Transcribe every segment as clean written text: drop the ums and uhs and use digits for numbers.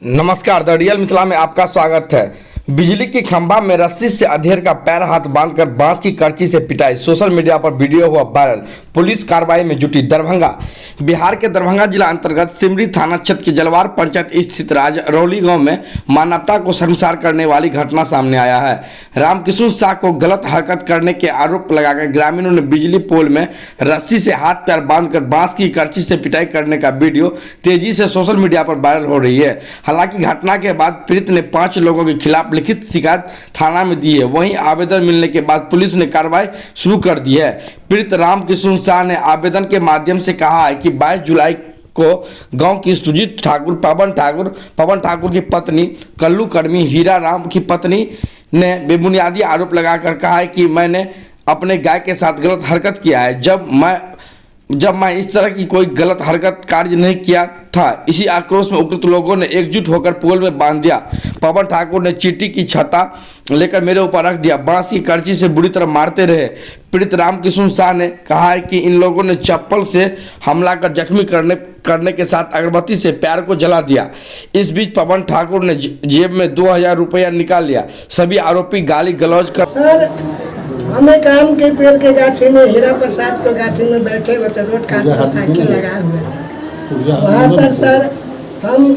नमस्कार, the real Mithila में आपका स्वागत है। बिजली के खंभा में रस्सी से अधेड़ का पैर हाथ बांधकर बांस की करची से पिटाई, सोशल मीडिया पर वीडियो हुआ वायरल। पुलिस कार्रवाई में जुटी। दरभंगा। बिहार के दरभंगा जिला अंतर्गत सिमरी थाना क्षेत्र के जलवार पंचायत स्थित राजरौली गांव में मानवता को शर्मसार करने वाली घटना सामने आया है। रामकिशुन शाह को गलत हरकत करने के आरोप लगाकर ग्रामीणों ने बिजली पोल में रस्सी से हाथ पैर बांधकर बांस की करची से पिटाई करने का वीडियो तेजी से सोशल मीडिया पर वायरल हो रही है। हालांकि घटना के बाद पीड़ित ने 5 लोगों के खिलाफ लिखित शिकायत थाना में दी है। वहीं आवेदन मिलने के बाद पुलिस ने कार्रवाई शुरू कर दी है। पीड़ित रामकिशुन शाह ने आवेदन के माध्यम से कहा है कि 22 जुलाई को गांव की सुजीत ठाकुर, पवन ठाकुर की पत्नी कल्लू कर्मी हीरा राम की पत्नी ने बेबुनियादी आरोप लगाकर कहा है कि मैंने अपने गाय के साथ गलत हरकत किया है, जब मैं इस तरह की कोई गलत हरकत कार्य नहीं किया था। इसी आक्रोश में उक्त लोगों ने एकजुट होकर पोल में बांध दिया। पवन ठाकुर ने चींटी की छत्ता लेकर मेरे ऊपर रख दिया, बांस की करची से बुरी तरह मारते रहे। पीड़ित रामकिशुन शाह ने कहा है कि इन लोगों ने चप्पल से हमला कर जख्मी करने के साथ अगरबत्ती से पैर को जला दिया। इस बीच पवन ठाकुर ने जेब में 2000 रुपया निकाल लिया। सभी आरोपी गाली गलौज कर हमें काम के पेड़ के गाछी में हीरा प्रसाद के गाछी में बैठे हुए थे, रोड काट पर साइकिल लगाए हुए थे। वहाँ पर सर हम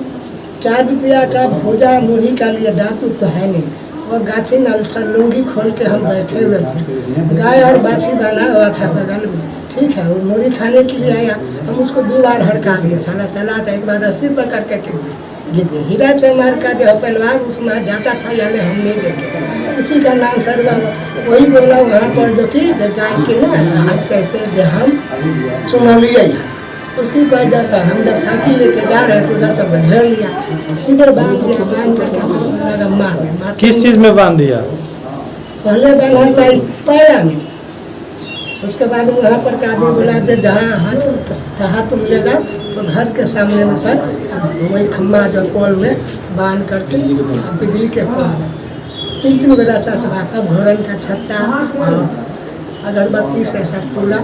4 रुपया का भूजा मुरही का लिए दांत तो है नहीं, और गाछी में सर लुंगी खोल के हम बैठे हुए थे। गाय और बाछी बना हुआ था बगल में, ठीक है। वो मुरही खाने के लिए आया, हम उसको 2 बार हड़का दिए। साला चला था, एक बार रस्सी पकड़ के गिर हीरा चमार का जो पहलवान उसमें जाता था, यानी हम नहीं देखे। इसी का नाम सर वही बोला वहाँ पर जो कि जाके ना ऐसे जो हम सुना लिया, उसी पर जैसा हम जब साइकिल लेके जा रहे थे उधर तक घेर लिया, सीधे बांध करके मार। किस चीज़ में बांध दिया? पहले बांधा था पाया नहीं, उसके बाद वहाँ पर काबू बोला दे जहाँ हाथ मिलेगा तो घर के सामने में सर वही खम्बा जो पोल में बांध करके बिजली के पोल 3 बजा सा घोरन का छत्ता और अगरबत्ती से सब पूरा